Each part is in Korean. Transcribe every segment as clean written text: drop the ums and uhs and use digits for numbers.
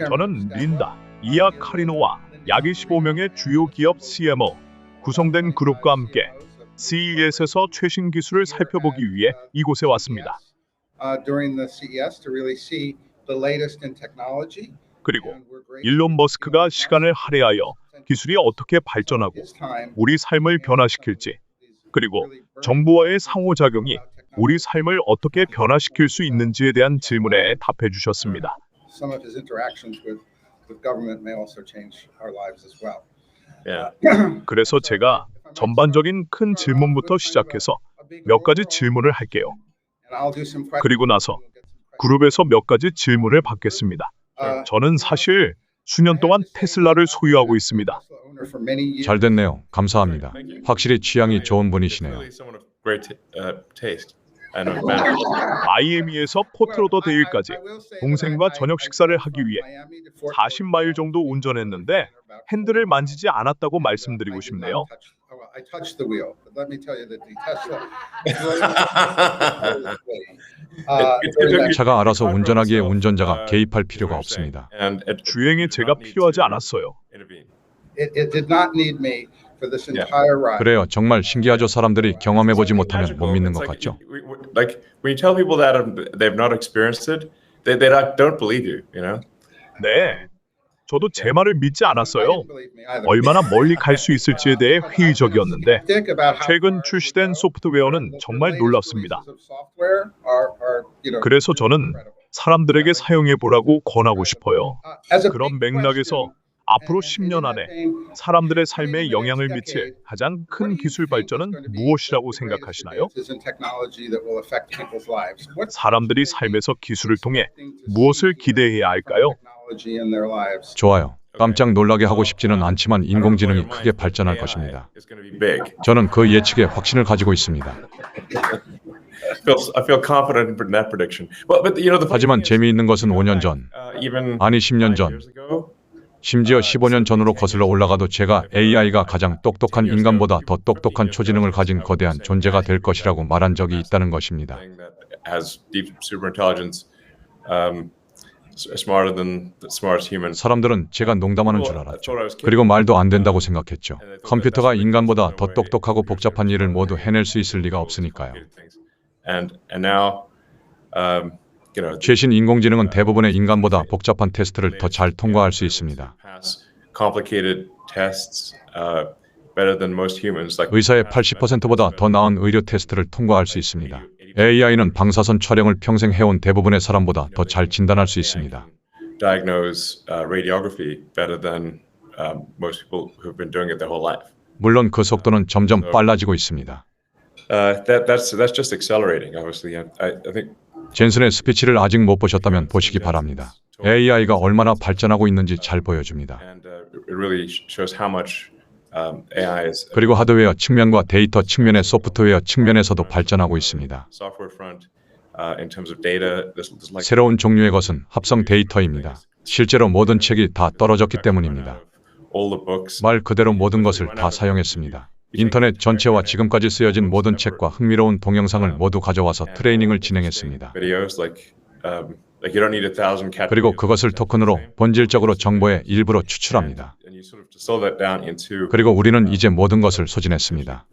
저는 린다 이아카리노와 약 25명의 주요 기업 CMO 구성된 그룹과 함께 CES에서 최신 기술을 살펴보기 위해 이곳에 왔습니다. 그리고 일론 머스크가 시간을 할애하여 기술이 어떻게 발전하고 우리 삶을 변화시킬지, 그리고 정부와의 상호작용이 우리 삶을 어떻게 변화시킬 수 있는지에 대한 질문에 답해 주셨습니다. 그래서 제가 전반적인 큰 질문부터 시작해서 몇 가지 질문을 할게요. 그리고 나서 그룹에서 몇 가지 질문을 받겠습니다. 저는 사실 수년 동안 테슬라를 소유하고 있습니다. 잘 됐네요. 감사합니다. 확실히 취향이 좋은 분이시네요. 마이애미에서 포트로더데일까지 동생과 저녁 식사를 하기 위해 40마일 정도 운전했는데 핸들을 만지지 않았다고 말씀드리고 싶네요. 차가 알아서 운전하기에 운전자가 개입할 필요가 없습니다. 주행에 제가 필요하지 않았어요. 그래요. 정말 신기하죠. 사람들이 경험해보지 못하면 못 믿는 것 같죠? 네, 저도 제 말을 믿지 않았어요. 얼마나 멀리 갈 수 있을지에 대해 회의적이었는데 최근 출시된 소프트웨어는 정말 놀랍습니다. 그래서 저는 사람들에게 사용해보라고 권하고 싶어요. 그런 맥락에서 앞으로 10년 안에 사람들의 삶에 영향을 미칠 가장 큰 기술 발전은 무엇이라고 생각하시나요? 사람들이 삶에서 기술을 통해 무엇을 기대해야 할까요? 좋아요. 깜짝 놀라게 하고 싶지는 않지만 인공지능이 크게 발전할 것입니다. 저는 그 예측에 확신을 가지고 있습니다. 하지만 재미있는 것은 5년 전, 아니 10년 전, 심지어 15년 전으로 거슬러 올라가도 제가 AI가 가장 똑똑한 인간보다 더 똑똑한 초지능을 가진 거대한 존재가 될 것이라고 말한 적이 있다는 것입니다. 사람들은 제가 농담하는 줄 알았죠. 그리고 말도 안 된다고 생각했죠. 컴퓨터가 인간보다 더 똑똑하고 복잡한 일을 모두 해낼 수 있을 리가 없으니까요. 최신 인공지능은 대부분의 인간보다 복잡한 테스트를 더 잘 통과할 수 있습니다. 의사의 80%보다 더 나은 의료 테스트를 통과할 수 있습니다. AI는 방사선 촬영을 평생 해온 대부분의 사람보다 더 잘 진단할 수 있습니다. 물론 그 속도는 점점 빨라지고 있습니다. 젠슨의 스피치를 아직 못 보셨다면 보시기 바랍니다. AI가 얼마나 발전하고 있는지 잘 보여줍니다. 그리고 하드웨어 측면과 데이터 측면의 소프트웨어 측면에서도 발전하고 있습니다. 새로운 종류의 것은 합성 데이터입니다. 실제로 모든 책이 다 떨어졌기 때문입니다. 말 그대로 모든 것을 다 사용했습니다. 인터넷 전체와 지금까지 쓰여진 모든 책과 흥미로운 동영상을 모두 가져와서 트레이닝을 진행했습니다. 그리고 그것을 토큰으로 본질적으로 정보의 일부로 추출합니다. 그리고 우리는 이제 모든 것을 소진했습니다.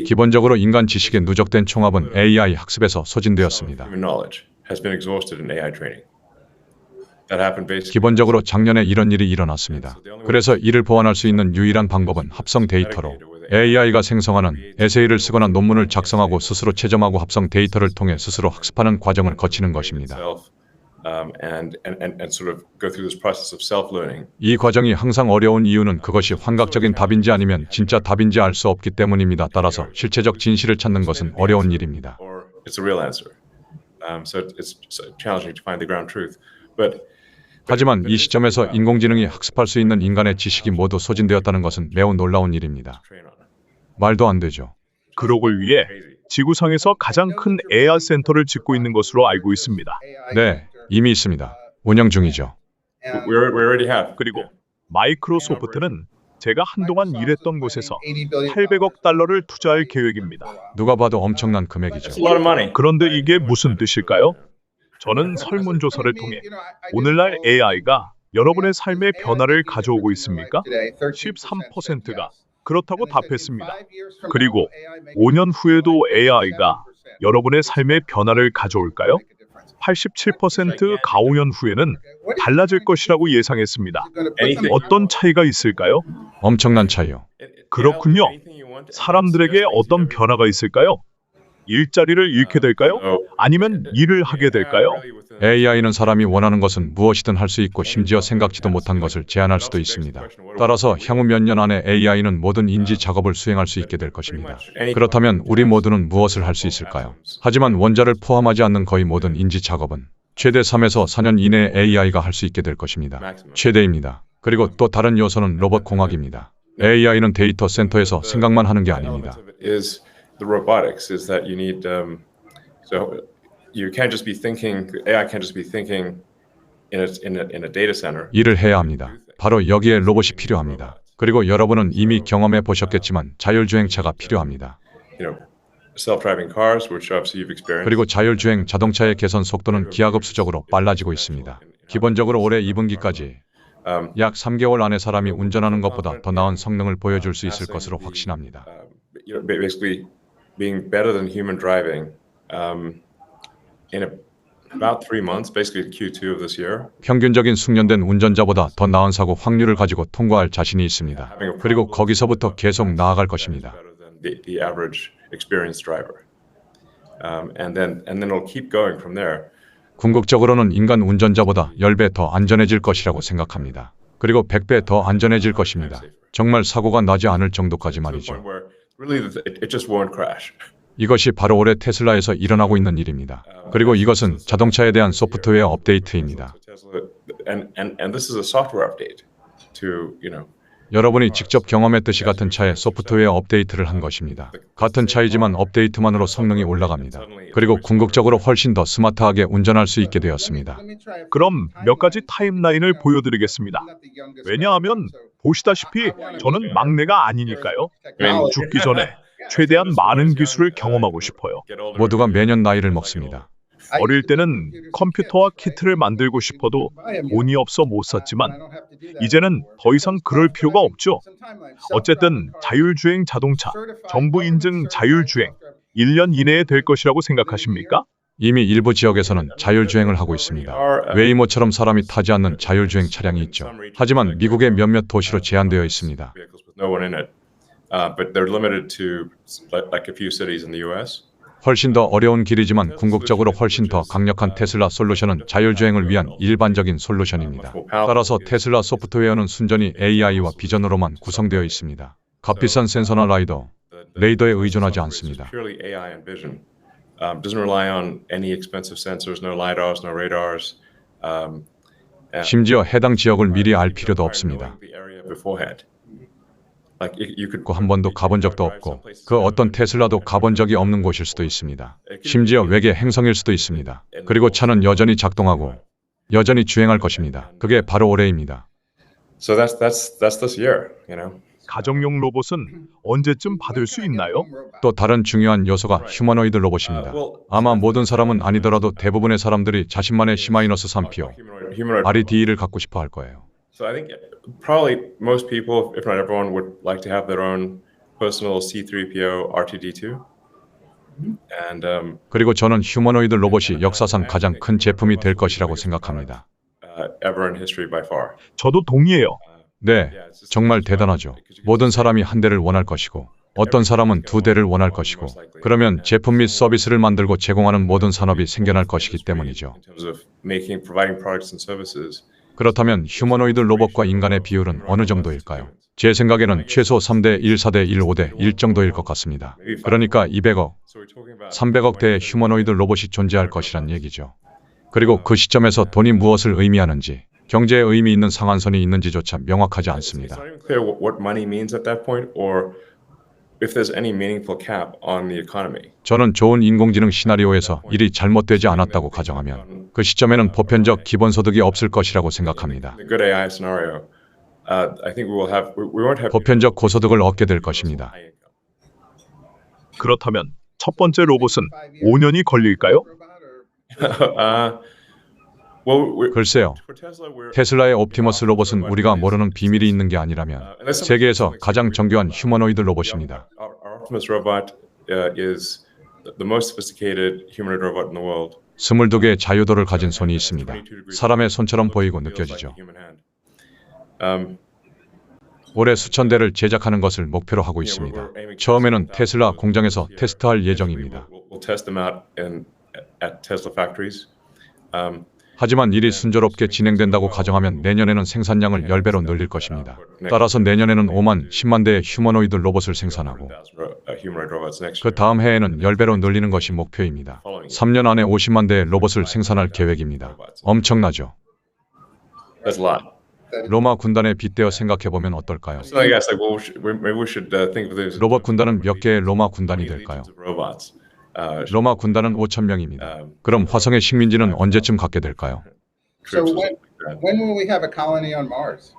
기본적으로 인간 지식의 누적된 총합은 AI 학습에서 소진되었습니다. 기본적으로 작년에 이런 일이 일어났습니다. 그래서 이를 보완할 수 있는 유일한 방법은 합성 데이터로 AI가 생성하는 에세이를 쓰거나 논문을 작성하고 스스로 채점하고 합성 데이터를 통해 스스로 학습하는 과정을 거치는 것입니다. 이 과정이 항상 어려운 이유는 그것이 환각적인 답인지 아니면 진짜 답인지 알 수 없기 때문입니다. 따라서 실체적 진실을 찾는 것은 어려운 일입니다. 하지만 이 시점에서 인공지능이 학습할 수 있는 인간의 지식이 모두 소진되었다는 것은 매우 놀라운 일입니다. 말도 안 되죠. 그lok을 위해 지구상에서 가장 큰 AI 센터를 짓고 있는 것으로 알고 있습니다. 네, 이미 있습니다. 운영 중이죠. 그리고 마이크로소프트는 제가 한동안 일했던 곳에서 800억 달러를 투자할 계획입니다. 누가 봐도 엄청난 금액이죠. 그런데 이게 무슨 뜻일까요? 저는 설문조사를 통해 오늘날 AI가 여러분의 삶에 변화를 가져오고 있습니까? 13%가 그렇다고 답했습니다. 그리고 5년 후에도 AI가 여러분의 삶에 변화를 가져올까요? 87%가 5년 후에는 달라질 것이라고 예상했습니다. 어떤 차이가 있을까요? 엄청난 차이요. 그렇군요. 사람들에게 어떤 변화가 있을까요? 일자리를 잃게 될까요? 아니면 일을 하게 될까요? AI는 사람이 원하는 것은 무엇이든 할 수 있고 심지어 생각지도 못한 것을 제안할 수도 있습니다. 따라서 향후 몇 년 안에 AI는 모든 인지 작업을 수행할 수 있게 될 것입니다. 그렇다면 우리 모두는 무엇을 할 수 있을까요? 하지만 원자를 포함하지 않는 거의 모든 인지 작업은 최대 3에서 4년 이내에 AI가 할 수 있게 될 것입니다. 최대입니다. 그리고 또 다른 요소는 로봇 공학입니다. AI는 데이터 센터에서 생각만 하는 게 아닙니다. The robotics is that you need so you can't just be thinking AI can't just be thinking in a data center. 일을 해야 합니다. 바로 여기에 로봇이 필요합니다. 그리고 여러분은 이미 경험해 보셨겠지만 자율주행차가 필요합니다. Self-driving cars, which obviously you've experienced. 그리고 자율주행 자동차의 개선 속도는 기하급수적으로 빨라지고 있습니다. 기본적으로 올해 2분기까지 약 3개월 안에 사람이 운전하는 것보다 더 나은 성능을 보여줄 수 있을 것으로 확신합니다. Basically being better than human driving in about 3 months, basically Q2 of this year. 평균적인 숙련된 운전자보다 더 나은 사고 확률을 가지고 통과할 자신이 있습니다. 그리고 거기서부터 계속 나아갈 것입니다. The average experienced driver, and then it'll keep going from there. 궁극적으로는 인간 운전자보다 10배 더 안전해질 것이라고 생각합니다. 그리고 100배 더 안전해질 것입니다. 정말 사고가 나지 않을 정도까지 말이죠. 이것이 바로 올해 테슬라에서 일어나고 있는 일입니다. 그리고 이것은 자동차에 대한 소프트웨어 업데이트입니다. 여러분이 직접 경험했듯이 같은 차에 소프트웨어 업데이트를 한 것입니다. 같은 차이지만 업데이트만으로 성능이 올라갑니다. 그리고 궁극적으로 훨씬 더 스마트하게 운전할 수 있게 되었습니다. 그럼 몇 가지 타임라인을 보여드리겠습니다. 왜냐하면 보시다시피 저는 막내가 아니니까요. 죽기 전에 최대한 많은 기술을 경험하고 싶어요. 모두가 매년 나이를 먹습니다. 어릴 때는 컴퓨터와 키트를 만들고 싶어도 돈이 없어 못 샀지만 이제는 더 이상 그럴 필요가 없죠. 어쨌든 자율주행 자동차, 정부 인증 자율주행 1년 이내에 될 것이라고 생각하십니까? 이미 일부 지역에서는 자율주행을 하고 있습니다. 웨이모처럼 사람이 타지 않는 자율주행 차량이 있죠. 하지만 미국의 몇몇 도시로 제한되어 있습니다. But they're limited to like a few cities in the US. 훨씬 더 어려운 길이지만 궁극적으로 훨씬 더 강력한 테슬라 솔루션은 자율주행을 위한 일반적인 솔루션입니다. 따라서 테슬라 소프트웨어는 순전히 AI와 비전으로만 구성되어 있습니다. 값비싼 센서나 레이더에 의존하지 않습니다. Doesn't rely on any expensive sensors, no lidars, no radars. 심지어 해당 지역을 미리 알 필요도 없습니다. 한 번도 가본 적도 없고 그 어떤 테슬라도 가본 적이 없는 곳일 수도 있습니다. 심지어 외계 행성일 수도 있습니다. 그리고 차는 여전히 작동하고 여전히 주행할 것입니다. 그게 바로 올해입니다. So that's this year, you know. 가정용 로봇은 언제쯤 받을 수 있나요? 또 다른 중요한 요소가 휴머노이드 로봇입니다. 아마 모든 사람은 아니더라도 대부분의 사람들이 자신만의 C-3PO, RE-D를 갖고 싶어 할 거예요. So I think probably most people, if not everyone, would like to have their own personal C-3PO R2-D2. And 그리고 저는 휴머노이드 로봇이 역사상 가장 큰 제품이 될 것이라고 생각합니다. ever in history by far. 저도 동의해요. 네, 정말 대단하죠. 모든 사람이 한 대를 원할 것이고 어떤 사람은 두 대를 원할 것이고 그러면 제품 및 서비스를 만들고 제공하는 모든 산업이 생겨날 것이기 때문이죠. 그렇다면 휴머노이드 로봇과 인간의 비율은 어느 정도일까요? 제 생각에는 최소 3대 1, 4대 1, 5대 1 정도일 것 같습니다. 그러니까 200억, 300억 대의 휴머노이드 로봇이 존재할 것이란 얘기죠. 그리고 그 시점에서 돈이 무엇을 의미하는지, 경제에 의미 있는 상한선이 있는지조차 명확하지 않습니다. 저는 좋은 인공지능 시나리오에서 일이 잘못되지 않았다고 가정하면 그 시점에는 보편적 기본소득이 없을 것이라고 생각합니다. I think we won't have 보편적 고소득을 얻게 될 것입니다. 그렇다면 첫 번째 로봇은 5년이 걸릴까요? 글쎄요. 테슬라의 옵티머스 로봇은 우리가 모르는 비밀이 있는 게 아니라면 세계에서 가장 정교한 휴머노이드 로봇입니다. Optimus robot is the most sophisticated humanoid robot in the world. 22개의 자유도를 가진 손이 있습니다. 사람의 손처럼 보이고 느껴지죠. 올해 수천 대를 제작하는 것을 목표로 하고 있습니다. 처음에는 테슬라 공장에서 테스트할 예정입니다. We'll test them out at Tesla factories. 하지만 일이 순조롭게 진행된다고 가정하면 내년에는 생산량을 10배로 늘릴 것입니다. 따라서 내년에는 5만, 10만 대의 휴머노이드 로봇을 생산하고 그 다음 해에는 10배로 늘리는 것이 목표입니다. 3년 안에 50만 대의 로봇을 생산할 계획입니다. 엄청나죠? That's a lot. 로마 군단에 빗대어 생각해보면 어떨까요? So I guess maybe we should think of this. 로봇 군단은 몇 개의 로마 군단이 될까요? Robots. 로마 군단은 5천 명입니다. 그럼 화성의 식민지는 언제쯤 갖게 될까요? So when will we have a colony on Mars?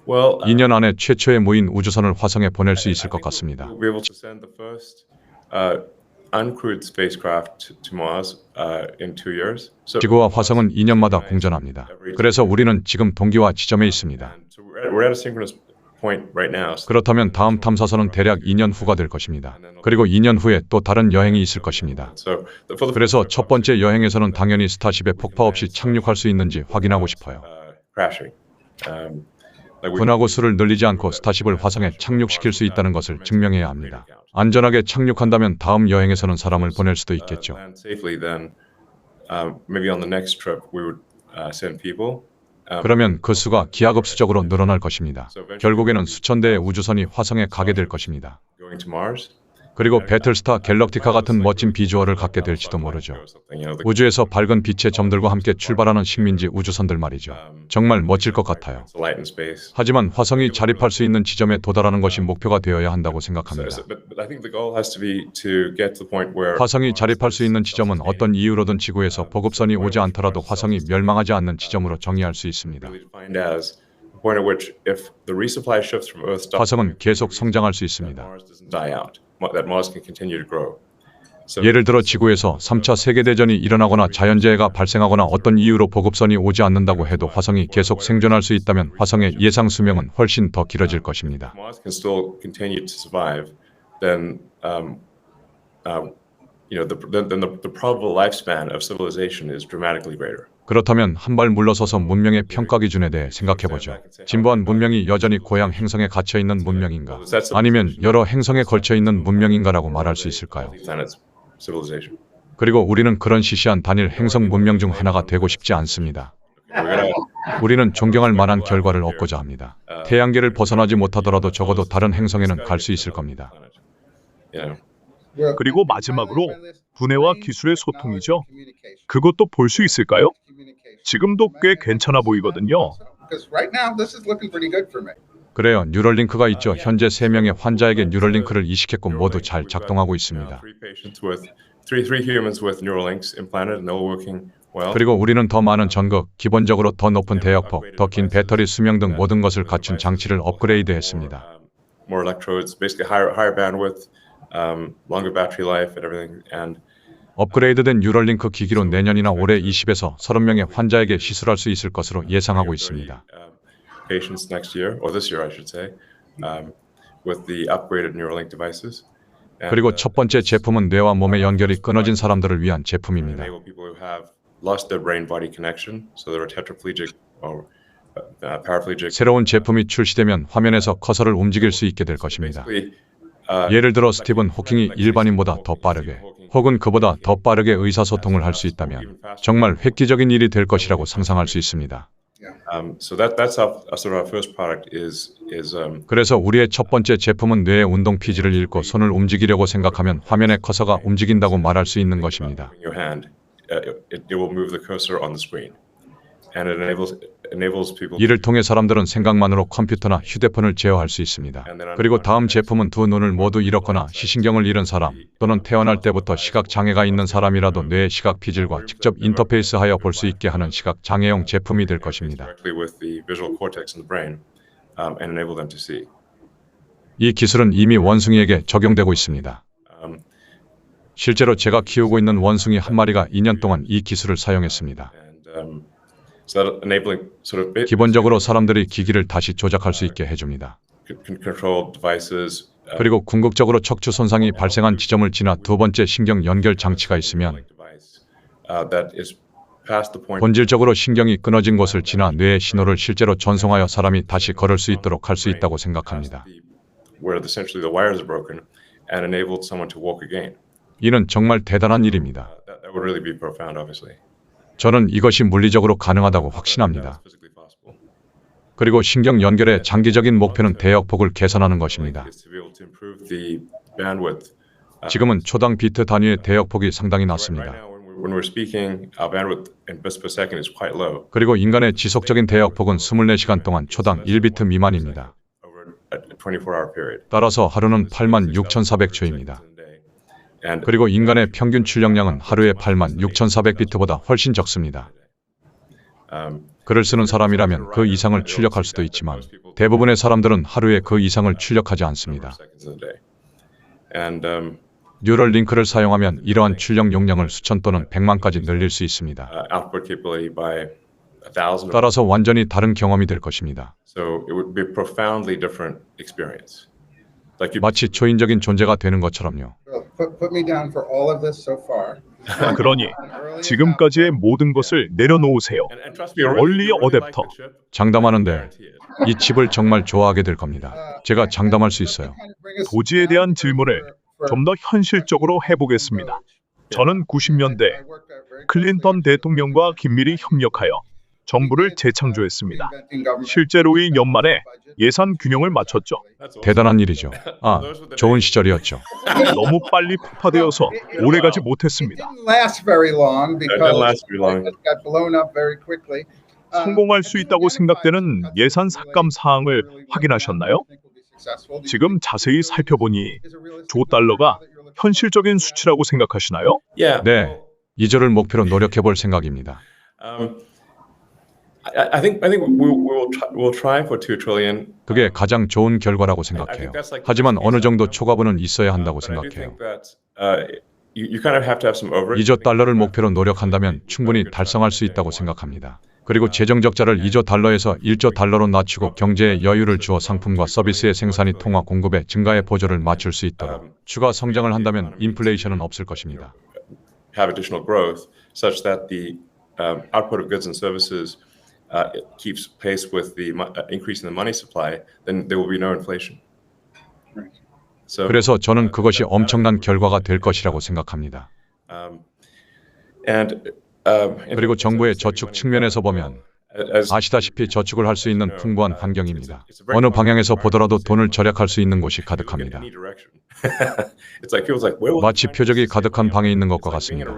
Well, 2년 안에 최초의 무인 우주선을 화성에 보낼 수 있을 것 같습니다. we'll be able to send the first uncrewed spacecraft to Mars in 2 years. So 지구와 화성은 2년마다 공전합니다. 그래서 우리는 지금 동기화 지점에 있습니다. so we're at a synchronous point right now. So 그렇다면 다음 탐사선은 대략 2년 후가 될 것입니다. 그리고 2년 후에 또 다른 여행이 있을 것입니다. for the 그래서 첫 번째 여행에서는 당연히 스타쉽에 폭파 없이 착륙할 수 있는지 확인하고 싶어요. crashing. Like we- 분하고 수를 늘리지 않고 스타쉽을 화성에 착륙시킬 수 있다는 것을 증명해야 합니다. 안전하게 착륙한다면 다음 여행에서는 사람을 보낼 수도 있겠죠. land safely, then maybe on the next trip we would send people. 그러면 그 수가 기하급수적으로 늘어날 것입니다. 결국에는 수천 대의 우주선이 화성에 가게 될 것입니다. Going to Mars. 그리고 배틀스타 갤럭티카 같은 멋진 비주얼을 갖게 될지도 모르죠. 우주에서 밝은 빛의 점들과 함께 출발하는 식민지 우주선들 말이죠. 정말 멋질 것 같아요. Light in space. 하지만 화성이 자립할 수 있는 지점에 도달하는 것이 목표가 되어야 한다고 생각합니다. But I think the goal has to be to get to the point where 화성이 자립할 수 있는 지점은 어떤 이유로든 지구에서 보급선이 오지 않더라도 화성이 멸망하지 않는 지점으로 정의할 수 있습니다. really defined as the point at which if the resupply shifts from Earth stops, 화성은 계속 성장할 수 있습니다. Mars doesn't die out. That Mars can continue to grow. So 예를 들어 지구에서 3차 세계대전이 일어나거나 자연재해가 발생하거나 어떤 이유로 보급선이 오지 않는다고 해도 화성이 계속 생존할 수 있다면 화성의 예상 수명은 훨씬 더 길어질 것입니다. Mars can still continue to survive, then the probable lifespan of civilization is dramatically greater. 그렇다면 한 발 물러서서 문명의 평가 기준에 대해 생각해보죠. 진보한 문명이 여전히 고향 행성에 갇혀있는 문명인가? 아니면 여러 행성에 걸쳐있는 문명인가라고 말할 수 있을까요? Planet's civilization. 그리고 우리는 그런 시시한 단일 행성 문명 중 하나가 되고 싶지 않습니다. We're gonna 우리는 존경할 만한 결과를 얻고자 합니다. 태양계를 벗어나지 못하더라도 적어도 다른 행성에는 갈 수 있을 겁니다. you know. Well, 그리고 마지막으로 두뇌와 기술의 소통이죠. communication. 그것도 볼 수 있을까요? Communication. 지금도 꽤 괜찮아 보이거든요. Because right now this is looking pretty good for me. 그래요. 뉴럴링크가 있죠. 현재 3명의 환자에게 뉴럴링크를 이식했고 모두 잘 작동하고 있습니다. Three humans with Neuralinks implanted and they're all working well. 그리고 우리는 더 많은 전극, 기본적으로 더 높은 대역폭, 더 긴 배터리 수명 등 모든 것을 갖춘 장치를 업그레이드했습니다. More electrodes, basically higher bandwidth, longer battery life and everything. And 업그레이드된 뉴럴링크 기기로 내년이나 올해 20에서 30명의 환자에게 시술할 수 있을 것으로 예상하고 있습니다. patients next year, or this year, I should say, with the upgraded Neuralink devices. And, 그리고 첫 번째 제품은 뇌와 몸의 연결이 끊어진 사람들을 위한 제품입니다. enable people who have lost their brain-body connection, so they're tetraplegic or paraplegic. 새로운 제품이 출시되면 화면에서 커서를 움직일 수 있게 될 것입니다. Basically, 예를 들어 스티븐 호킹이 일반인보다 더 빠르게 혹은 그보다 더 빠르게 의사소통을 할 수 있다면 정말 획기적인 일이 될 것이라고 상상할 수 있습니다. so that's our first product is 그래서 우리의 첫 번째 제품은 뇌의 운동 피지를 읽고 손을 움직이려고 생각하면 화면의 커서가 움직인다고 말할 수 있는 것입니다. your hand, it will move the cursor on the screen, and it enables enables people 이를 통해 사람들은 생각만으로 컴퓨터나 휴대폰을 제어할 수 있습니다. 그리고 다음 제품은 두 눈을 모두 잃었거나 시신경을 잃은 사람 또는 태어날 때부터 시각 장애가 있는 사람이라도 뇌의 시각 피질과 직접 인터페이스하여 볼 수 있게 하는 시각 장애용 제품이 될 것입니다. directly with the visual cortex in the brain and enable them to see. 이 기술은 이미 원숭이에게 적용되고 있습니다. Um, 실제로 제가 키우고 있는 원숭이 한 마리가 2년 동안 이 기술을 사용했습니다. and so that enabling sort of 기본적으로 사람들이 기기를 다시 조작할 수 있게 해줍니다. control devices. 그리고 궁극적으로 척추 손상이 발생한 지점을 지나 두 번째 신경 연결 장치가 있으면 That is past the point. 본질적으로 신경이 끊어진 곳을 지나 뇌의 신호를 실제로 전송하여 사람이 다시 걸을 수 있도록 할 수 있다고 생각합니다. Where essentially the wires are broken and enabled someone to walk again. 이는 정말 대단한 일입니다. That would really be profound, obviously. 저는 이것이 물리적으로 가능하다고 확신합니다. That's physically possible. 그리고 신경 연결의 장기적인 목표는 대역폭을 개선하는 것입니다. Is to be able to improve the bandwidth. 지금은 초당 비트 단위의 대역폭이 상당히 Right 낮습니다. now, when we're speaking, our bandwidth in bits per second is quite low. 그리고 인간의 지속적인 대역폭은 24시간 동안 초당 1비트 미만입니다. Over a 24-hour period. 따라서 하루는 86,400초입니다. And 그리고 인간의 평균 출력량은 하루에 86,400비트보다 훨씬 적습니다. 글을 쓰는 사람이라면 그 이상을 출력할 수도 있지만 대부분의 사람들은 하루에 그 이상을 출력하지 않습니다. And 뉴럴 링크를 사용하면 이러한 출력 용량을 수천 또는 100만까지 늘릴 수 있습니다. output capability by 1,000. 따라서 완전히 다른 경험이 될 것입니다. So it would be a profoundly different experience. Like you, 마치 초인적인 존재가 되는 것처럼요. Put me down for all of this so far. 그러니 지금까지의 모든 것을 내려놓으세요. and trust me, you 원리 really like 어댑터. the chip. 장담하는데 Guarantee it. 이 칩을 정말 좋아하게 될 겁니다. 제가 장담할 수 있어요. 도지에 대한 질문을 좀 더 현실적으로 해보겠습니다. 저는 90년대 클린턴 대통령과 긴밀히 협력하여 정부를 재창조했습니다. 실제로 이 연말에 예산 균형을 맞췄죠. 대단한 일이죠. 아, 좋은 시절이었죠. 너무 빨리 폭파되어서 오래가지 못했습니다. It didn't last very long It didn't because last very long. it got blown up very quickly. 성공할 수 있다고 생각되는 예산 삭감 사항을 확인하셨나요? 지금 자세히 살펴보니 조 달러가 현실적인 수치라고 생각하시나요? Yeah. 네, 2조를 목표로 노력해 볼 생각입니다. I think we'll try for 2 trillion. 그게 가장 좋은 결과라고 생각해요. 하지만 어느 정도 초과분은 있어야 한다고 But I do 생각해요. think that you kind of have to have some overage. 2조 달러를 목표로 노력한다면 충분히 달성할 수 있다고 생각합니다. 그리고 재정 적자를 2조 달러에서 1조 달러로 낮추고 경제에 여유를 주어 상품과 서비스의 생산이 통화 공급의 증가에 보조를 맞출 수 있도록 추가 성장을 한다면 인플레이션은 없을 것입니다. Have additional growth such that the output of goods and services keeps pace with the increase in the money supply, then there will be no inflation. So, 그래서 저는 그것이 엄청난 결과가 될 것이라고 생각합니다. 그리고 정부의 저축 측면에서 보면 아시다시피 저축을 할 수 있는 풍부한 환경입니다. 어느 방향에서 보더라도 돈을 절약할 수 있는 곳이 가득합니다. 마치 표적이 가득한 방에 있는 것과 같습니다.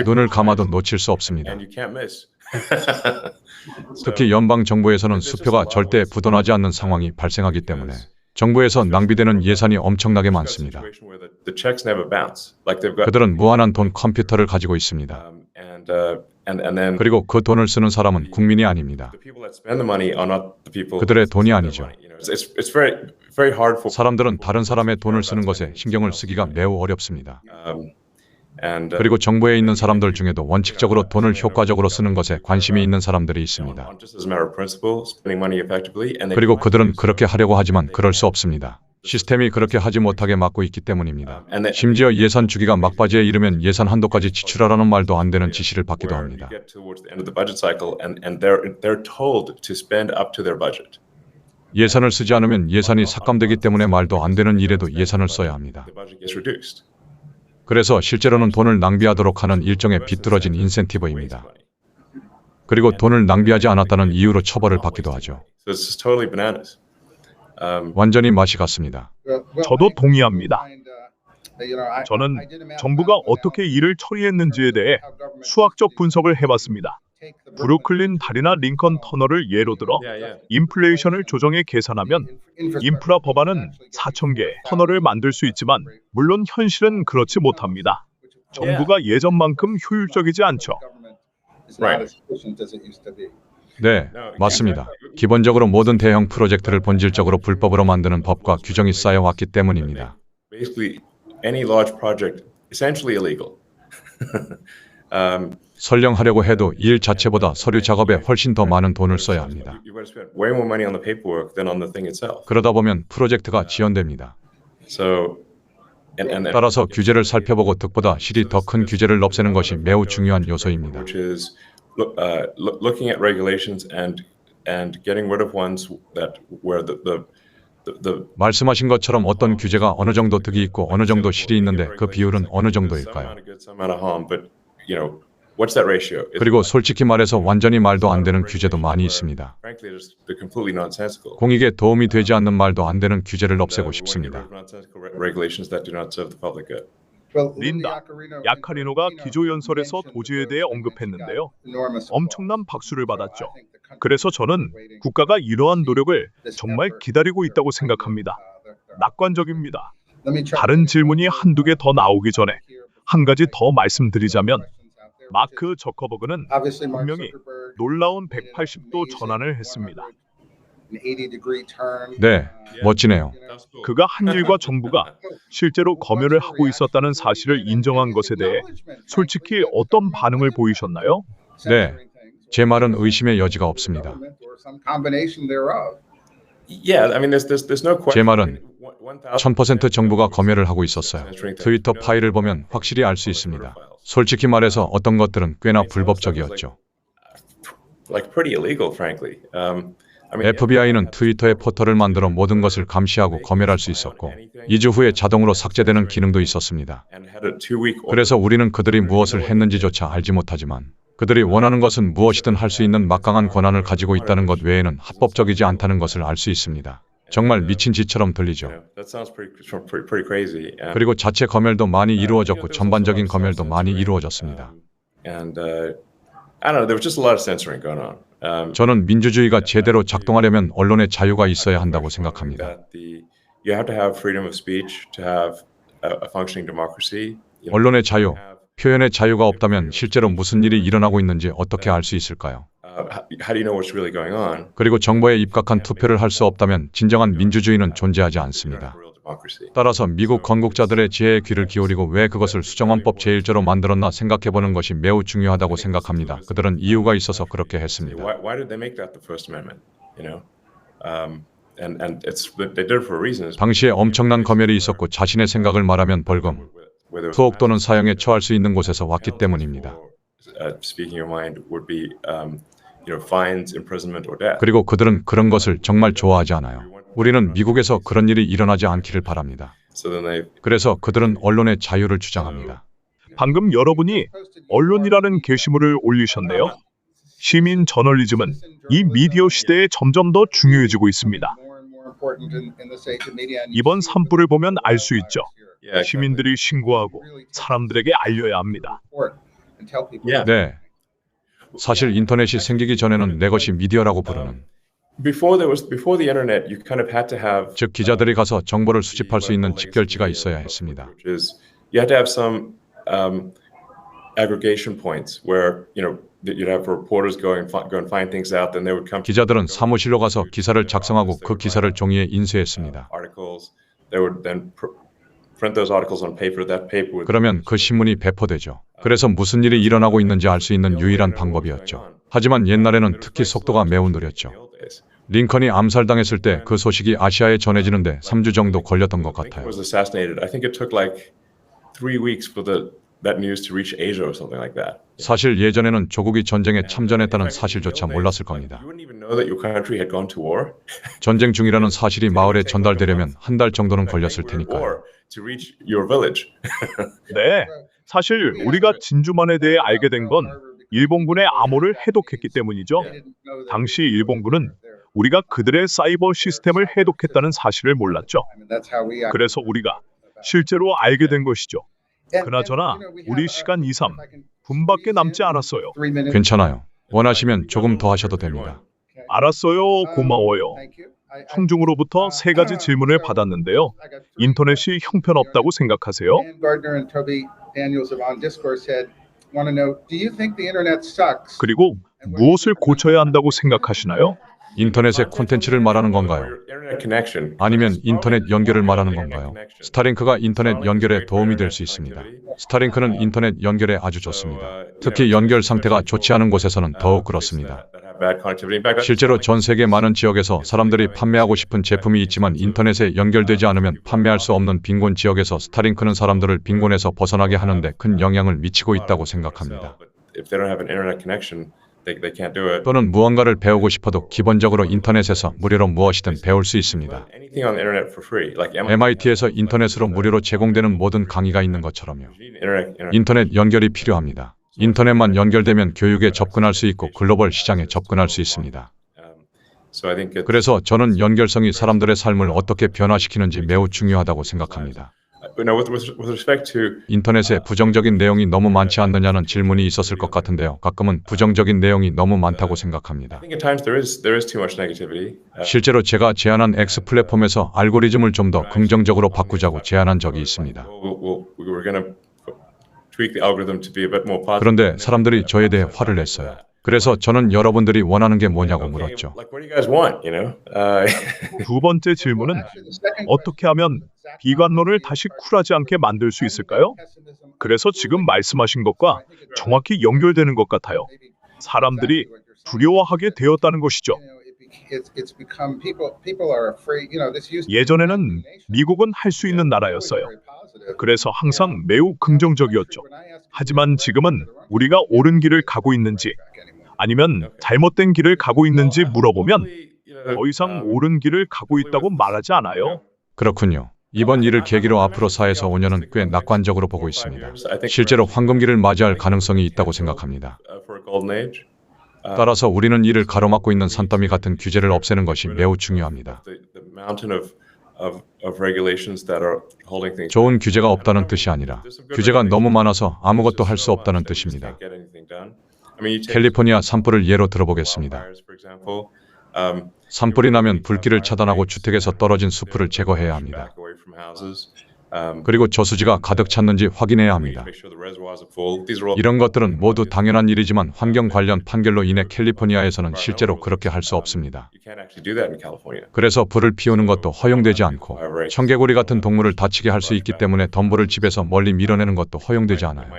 눈을 감아도 놓칠 수 없습니다. 특히 연방 정부에서는 수표가 절대 부도나지 않는 상황이 발생하기 때문에 정부에서 낭비되는 예산이 엄청나게 많습니다. 그들은 무한한 돈 컴퓨터를 가지고 있습니다. 그리고 그 돈을 쓰는 사람은 국민이 아닙니다. 그들의 돈이 아니죠. 사람들은 다른 사람의 돈을 쓰는 것에 신경을 쓰기가 매우 어렵습니다. 그리고 정부에 있는 사람들 중에도 원칙적으로 돈을 효과적으로 쓰는 것에 관심이 있는 사람들이 있습니다. 그리고 그들은 그렇게 하려고 하지만 그럴 수 없습니다. 시스템이 그렇게 하지 못하게 막고 있기 때문입니다. 심지어 예산 주기가 막바지에 이르면 예산 한도까지 지출하라는 말도 안 되는 지시를 받기도 합니다. 예산을 쓰지 않으면 예산이 삭감되기 때문에 말도 안 되는 일에도 예산을 써야 합니다. 그래서 실제로는 돈을 낭비하도록 하는 일종의 비뚤어진 인센티브입니다. 그리고 돈을 낭비하지 않았다는 이유로 처벌을 받기도 하죠. 완전히 맛이 같습니다. 저도 동의합니다. 저는 정부가 어떻게 일을 처리했는지에 대해 수학적 분석을 해봤습니다. 브루클린 다리나 링컨 터널을 예로 들어 인플레이션을 조정해 계산하면 인프라 법안은 4,000개 터널을 만들 수 있지만 물론 현실은 그렇지 못합니다. 정부가 예전만큼 효율적이지 않죠. 네, 맞습니다. 기본적으로 모든 대형 프로젝트를 본질적으로 불법으로 만드는 법과 규정이 쌓여왔기 때문입니다. Basically, any large project essentially illegal. 설령하려고 해도 일 자체보다 서류 작업에 훨씬 더 많은 돈을 써야 합니다. You've got to spend way more money on the paperwork than on the thing itself. 그러다 보면 프로젝트가 지연됩니다. So, and 따라서 규제를 살펴보고 득보다 실이 더 큰 규제를 없애는 것이 매우 중요한 요소입니다. which is looking at regulations and getting rid of ones that where the 말씀하신 것처럼 어떤 규제가 어느 정도 득이 있고 어느 정도 실이 있는데 그 비율은 어느 정도일까요? What's that ratio? 그리고 솔직히 말해서 완전히 말도 안 되는 규제도 많이 있습니다. Frankly, they're completely nonsensical. 공익에 도움이 되지 않는 말도 안 되는 규제를 없애고 싶습니다. Regulations that do not serve the public good. 린다 야카리노가 기조연설에서 도지에 대해 언급했는데요. 엄청난 박수를 받았죠. 그래서 저는 국가가 이러한 노력을 정말 기다리고 있다고 생각합니다. 낙관적입니다. 다른 질문이 한두 개 더 나오기 전에 한 가지 더 말씀드리자면 마크 저커버그는 분명히 놀라운 180도 전환을 했습니다. 네, 멋지네요. 그가 한 일과 정부가 실제로 검열을 하고 있었다는 사실을 인정한 것에 대해 솔직히 어떤 반응을 보이셨나요? 네, 제 말은 의심의 여지가 없습니다. Yeah, I mean, there's no question. 제 말은 1000% 정부가 검열을 하고 있었어요. 트위터 파일을 보면 확실히 알 수 있습니다. 솔직히 말해서 어떤 것들은 꽤나 불법적이었죠. Like pretty illegal, frankly. I mean, FBI는 트위터의 포털을 만들어 모든 것을 감시하고 검열할 수 있었고 2주 후에 자동으로 삭제되는 기능도 있었습니다. and had a 2-week 그래서 우리는 그들이 무엇을 했는지조차 알지 못하지만 그들이 원하는 것은 무엇이든 할 수 있는 막강한 권한을 가지고 있다는 것 외에는 합법적이지 않다는 것을 알 수 있습니다. 정말 미친 짓처럼 들리죠. That sounds pretty crazy. 그리고 자체 검열도 많이 이루어졌고 전반적인 검열도 많이 이루어졌습니다. And I don't know, there was just a lot of censoring going on. 저는 민주주의가 제대로 작동하려면 언론의 자유가 있어야 한다고 생각합니다. You have to have freedom of speech to have a functioning democracy. 언론의 자유, 표현의 자유가 없다면 실제로 무슨 일이 일어나고 있는지 어떻게 알 수 있을까요? How do you know what's really going on? 그리고 정보에 입각한 투표를 할 수 없다면 진정한 민주주의는 존재하지 않습니다. 따라서 미국 건국자들의 지혜에 귀를 기울이고 왜 그것을 수정헌법 제1조로 만들었나 생각해보는 것이 매우 중요하다고 생각합니다. 그들은 이유가 있어서 그렇게 했습니다. Why did they make that the First Amendment? You know, and they did it for a reason. 당시에 엄청난 검열이 있었고 자신의 생각을 말하면 벌금, 투옥 또는 사형에 처할 수 있는 곳에서 왔기 때문입니다. Speaking your mind would be, fines, imprisonment, or death. 그리고 그들은 그런 것을 정말 좋아하지 않아요. 우리는 미국에서 그런 일이 일어나지 않기를 바랍니다. So then they 그래서 그들은 언론의 자유를 주장합니다. 방금 여러분이 언론이라는 게시물을 올리셨네요. 시민 저널리즘은 이 미디어 시대에 점점 더 중요해지고 있습니다. 이번 산불을 보면 알 수 있죠. 시민들이 신고하고 사람들에게 알려야 합니다. 네, 사실 인터넷이 생기기 전에는 내 것이 미디어라고 부르는, before the internet, you kind of had to have. 즉 기자들이 가서 정보를 수집할 수 있는 직결지가 있어야 했습니다. Which is, you had to have some aggregation points where you'd have reporters go and find things out, then they would come. 기자들은 사무실로 가서 기사를 작성하고 그 기사를 종이에 인쇄했습니다. Articles, they would then print those articles on paper. That paper would. 그러면 그 신문이 배포되죠. 그래서 무슨 일이 일어나고 있는지 알 수 있는 유일한 방법이었죠. 하지만 옛날에는 특히 속도가 매우 느렸죠. 링컨이 암살당했을 때 그 소식이 아시아에 전해지는데 3주 정도 걸렸던 것 같아요. Was assassinated. I think it took like 3 weeks for that news to reach Asia or something like that. 사실 예전에는 조국이 전쟁에 참전했다는 사실조차 몰랐을 겁니다. You wouldn't even know that your country had gone to war. 전쟁 중이라는 사실이 마을에 전달되려면 한 달 정도는 걸렸을 테니까요. To reach your village. 네, 사실 우리가 진주만에 대해 알게 된 건 일본군의 암호를 해독했기 때문이죠. 당시 일본군은 우리가 그들의 사이버 시스템을 해독했다는 사실을 몰랐죠. 그래서 우리가 실제로 알게 된 것이죠. 그나저나 우리 시간 2, 3분밖에 남지 않았어요. 괜찮아요. 원하시면 조금 더 하셔도 됩니다. 알았어요. 고마워요. 청중으로부터 세 가지 질문을 받았는데요. 인터넷이 형편없다고 생각하세요? Dan Gardner and Toby Daniels of On Discourse said, want to know, do you think the internet sucks? 그리고 무엇을 고쳐야 한다고 생각하시나요? 인터넷의 콘텐츠를 말하는 건가요? 아니면 인터넷 연결을 말하는 건가요? 스타링크가 인터넷 연결에 도움이 될 수 있습니다. 스타링크는 인터넷 연결에 아주 좋습니다. 특히 연결 상태가 좋지 않은 곳에서는 더욱 그렇습니다. 실제로 전 세계 많은 지역에서 사람들이 판매하고 싶은 제품이 있지만 인터넷에 연결되지 않으면 판매할 수 없는 빈곤 지역에서 스타링크는 사람들을 빈곤에서 벗어나게 하는데 큰 영향을 미치고 있다고 생각합니다. 또는 무언가를 배우고 싶어도 기본적으로 인터넷에서 무료로 무엇이든 배울 수 있습니다. MIT에서 인터넷으로 무료로 제공되는 모든 강의가 있는 것처럼요. 인터넷 연결이 필요합니다. 인터넷만 연결되면 교육에 접근할 수 있고 글로벌 시장에 접근할 수 있습니다. 그래서 저는 연결성이 사람들의 삶을 어떻게 변화시키는지 매우 중요하다고 생각합니다. 인터넷에 부정적인 내용이 너무 많지 않느냐는 질문이 있었을 것 같은데요. 가끔은 부정적인 내용이 너무 많다고 생각합니다. 실제로 제가 제안한 X 플랫폼에서 알고리즘을 좀 더 긍정적으로 바꾸자고 제안한 적이 있습니다. 그런데 사람들이 저에 대해 화를 냈어요. 그래서 저는 여러분들이 원하는 게 뭐냐고 물었죠. 두 번째 질문은 어떻게 하면 비관론을 다시 쿨하지 않게 만들 수 있을까요? 그래서 지금 말씀하신 것과 정확히 연결되는 것 같아요. 사람들이 두려워하게 되었다는 것이죠. 예전에는 미국은 할 수 있는 나라였어요. 그래서 항상 매우 긍정적이었죠. 하지만 지금은 우리가 옳은 길을 가고 있는지 아니면 잘못된 길을 가고 있는지 물어보면 더 이상 옳은 길을 가고 있다고 말하지 않아요. 그렇군요. 이번 일을 계기로 앞으로 4에서 5년은 꽤 낙관적으로 보고 있습니다. 실제로 황금기를 맞이할 가능성이 있다고 생각합니다. 따라서 우리는 이를 가로막고 있는 산더미 같은 규제를 없애는 것이 매우 중요합니다. 좋은 규제가 없다는 뜻이 아니라 규제가 너무 많아서 아무것도 할 수 없다는 뜻입니다. 캘리포니아 산불을 예로 들어보겠습니다. 산불이 나면 불길을 차단하고 주택에서 떨어진 숲을 제거해야 합니다. 그리고 저수지가 가득 찼는지 확인해야 합니다. 이런 것들은 모두 당연한 일이지만 환경 관련 판결로 인해 캘리포니아에서는 실제로 그렇게 할 수 없습니다. 그래서 불을 피우는 것도 허용되지 않고 청개구리 같은 동물을 다치게 할 수 있기 때문에 덤불을 집에서 멀리 밀어내는 것도 허용되지 않아요.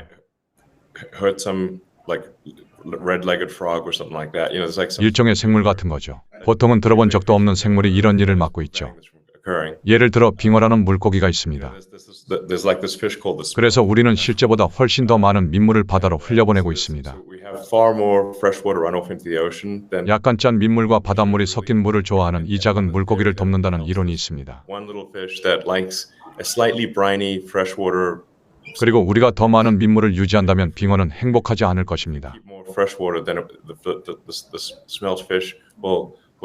일종의 생물 같은 거죠. 보통은 들어본 적도 없는 생물이 이런 일을 맡고 있죠. 예를 들어 빙어라는 물고기가 있습니다. 그래서 우리는 실제보다 훨씬 더 많은 민물을 바다로 흘려보내고 있습니다. 약간 짠 민물과 바닷물이 섞인 물을 좋아하는 이 작은 물고기를 돕는다는 이론이 있습니다. 그리고 우리가 더 많은 민물을 유지한다면 빙어는 행복하지 않을 것입니다.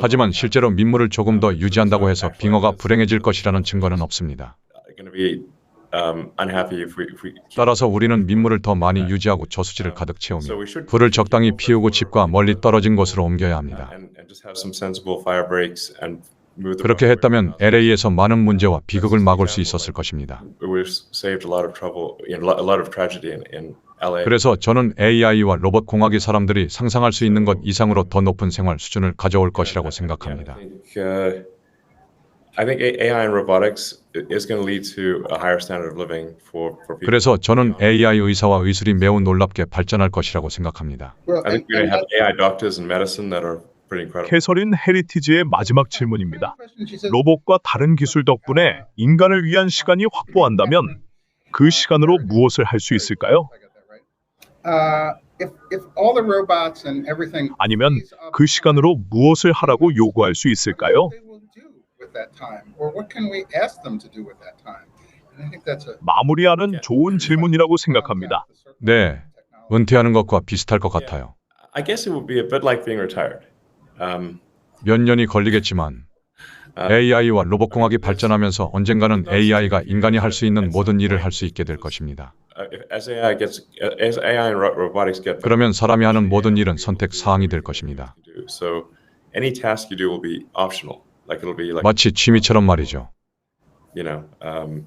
하지만 실제로 민물을 조금 더 유지한다고 해서 빙어가 불행해질 것이라는 증거는 없습니다. 따라서 우리는 민물을 더 많이 유지하고 저수지를 가득 채우며 불을 적당히 피우고 집과 멀리 떨어진 곳으로 옮겨야 합니다. 그렇게 했다면 LA에서 많은 문제와 비극을 막을 수 있었을 것입니다. 그래서 저는 AI와 로봇 공학이 사람들이 상상할 수 있는 것 이상으로 더 높은 생활 수준을 가져올 것이라고 생각합니다. 그래서 저는 AI 의사와 의술이 매우 놀랍게 발전할 것이라고 생각합니다. 캐서린 헤리티지의 마지막 질문입니다. 로봇과 다른 기술 덕분에 인간을 위한 시간이 확보한다면 그 시간으로 무엇을 할 수 있을까요? 아니면 그 시간으로 무엇을 하라고 요구할 수 있을까요? 마무리하는 좋은 질문이라고 생각합니다. 네, 은퇴하는 것과 비슷할 것 같아요. 몇 년이 걸리겠지만 AI와 로봇공학이 발전하면서 언젠가는 AI가 인간이 할 수 있는 모든 일을 할 수 있게 될 것입니다. As AI and robotics get better, 그러면 사람이 하는 모든 일은 선택 사항이 될 것입니다. so any task you do will be optional. Like it'll be like 마치 취미처럼 말이죠. you know.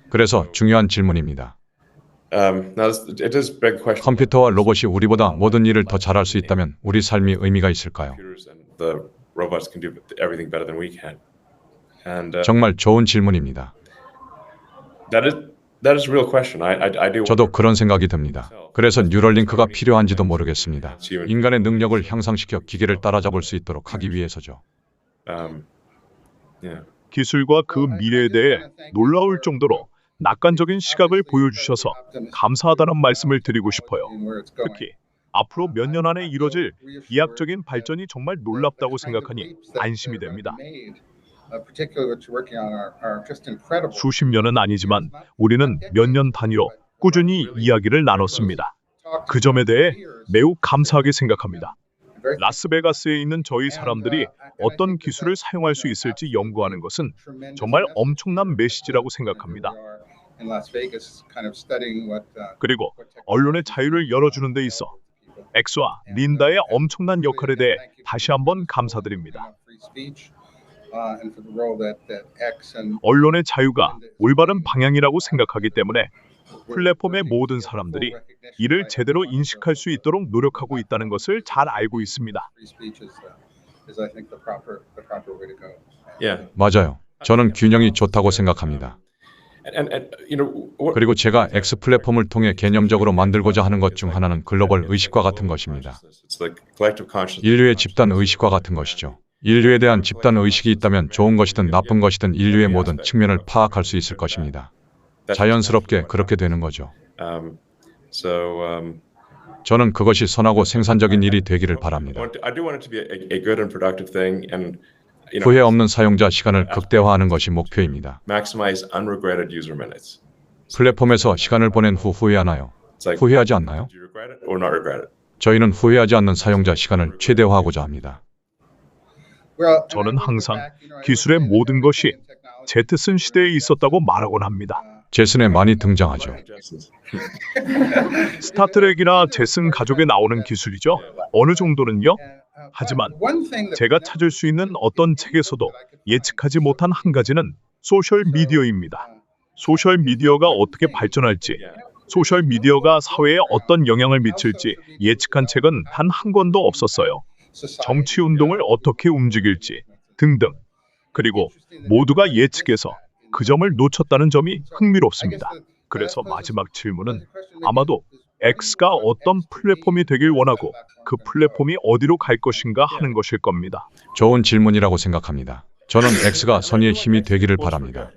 그래서 중요한 질문입니다. Now it does beg the question. 컴퓨터와 로봇이 우리보다 모든 일을 더 잘할 수 있다면 우리 삶이 의미가 있을까요? Computers and the robots can do everything better than we can. And 정말 좋은 질문입니다. that is a real question. I do. 저도 그런 생각이 듭니다. 그래서 뉴럴링크가 필요한지도 모르겠습니다. 인간의 능력을 향상시켜 기계를 따라잡을 수 있도록 하기 위해서죠. Yeah. 기술과 그 미래에 대해 놀라울 정도로 낙관적인 시각을 보여주셔서 감사하다는 말씀을 드리고 싶어요. 특히 앞으로 몇 년 안에 이뤄질 비약적인 발전이 정말 놀랍다고 생각하니 안심이 됩니다. 수십 년은 아니지만 우리는 몇 년 단위로 꾸준히 이야기를 나눴습니다. 그 점에 대해 매우 감사하게 생각합니다. 라스베가스에 있는 저희 사람들이 어떤 기술을 사용할 수 있을지 연구하는 것은 정말 엄청난 메시지라고 생각합니다. 그리고 언론의 자유를 열어주는 데 있어 엑스와 린다의 엄청난 역할에 대해 다시 한번 감사드립니다. 언론의 자유가 올바른 방향이라고 생각하기 때문에 플랫폼의 모든 사람들이 이를 제대로 인식할 수 있도록 노력하고 있다는 것을 잘 알고 있습니다. Yeah. 맞아요. 저는 균형이 좋다고 생각합니다. And you know what, 그리고 제가 X 플랫폼을 통해 개념적으로 만들고자 하는 것 중 하나는 글로벌 의식과 같은 것입니다. It's like collective consciousness. 인류의 집단 의식과 같은 것이죠. 인류에 대한 집단 의식이 있다면 좋은 것이든 나쁜 것이든 인류의 모든 측면을 파악할 수 있을 것입니다. 자연스럽게 그렇게 되는 거죠. So 저는 그것이 선하고 생산적인 일이 되기를 바랍니다. I do want it to be a good and productive thing, and 후회 없는 사용자 시간을 극대화하는 것이 목표입니다. maximize unregretted user minutes. 플랫폼에서 시간을 보낸 후 후회하나요? It's like, 후회하지 않나요? do you regret it or not regret it? 저희는 후회하지 않는 사용자 시간을 최대화하고자 합니다. 저는 항상 기술의 모든 것이 제트슨 시대에 있었다고 말하곤 합니다. 제슨에 많이 등장하죠. 스타트rek이나 제슨 가족에 나오는 기술이죠. 어느 정도는요. 하지만 제가 찾을 수 있는 어떤 책에서도 예측하지 못한 한 가지는 소셜미디어입니다. 소셜미디어가 어떻게 발전할지, 소셜미디어가 사회에 어떤 영향을 미칠지 예측한 책은 단 한 권도 없었어요. 정치운동을 어떻게 움직일지 등등. 그리고 모두가 예측해서 그 점을 놓쳤다는 점이 흥미롭습니다. 그래서 마지막 질문은 아마도 X가 어떤 플랫폼이 되길 원하고 그 플랫폼이 어디로 갈 것인가 하는 것일 겁니다. 좋은 질문이라고 생각합니다. 저는 X가 선의의 힘이 되기를 바랍니다.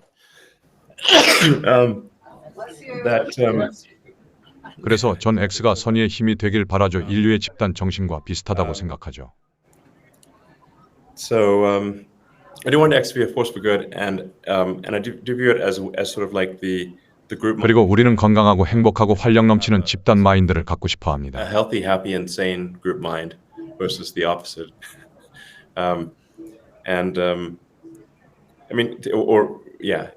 그래서 전 X가 선의의 힘이 되길 바라죠. 인류의 집단 정신과 비슷하다고 생각하죠. So I do want X to be a force for good, and I do view it as sort of like the group. 그리고 우리는 건강하고 행복하고 활력 넘치는 집단 마인드를 갖고 싶어 A 합니다. healthy, happy, and sane group mind versus the opposite. I mean, or yeah.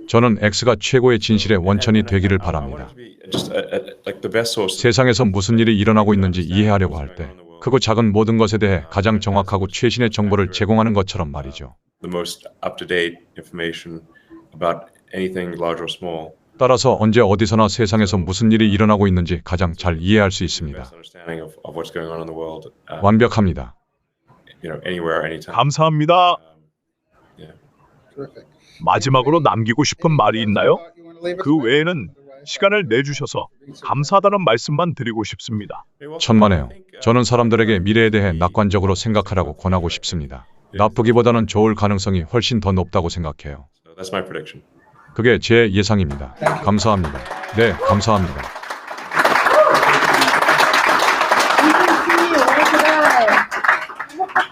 저는 X가 최고의 진실의 원천이 되기를 바랍니다. Just like the best source. 세상에서 무슨 일이 일어나고 있는지 이해하려고 할 때 크고 작은 모든 것에 대해 가장 정확하고 최신의 정보를 제공하는 것처럼 말이죠. The most up-to-date information about anything large or small. 따라서 언제 어디서나 세상에서 무슨 일이 일어나고 있는지 가장 잘 이해할 수 있습니다. Best understanding of what's going on in the world. 완벽합니다. You know, anywhere, anytime. 감사합니다. Yeah. 마지막으로 남기고 싶은 말이 있나요? 그 외에는 시간을 내주셔서 감사하다는 말씀만 드리고 싶습니다. 천만에요. 저는 사람들에게 미래에 대해 낙관적으로 생각하라고 권하고 싶습니다. 나쁘기보다는 좋을 가능성이 훨씬 더 높다고 생각해요. So that's my prediction. 그게 제 예상입니다. 감사합니다. 네, 감사합니다.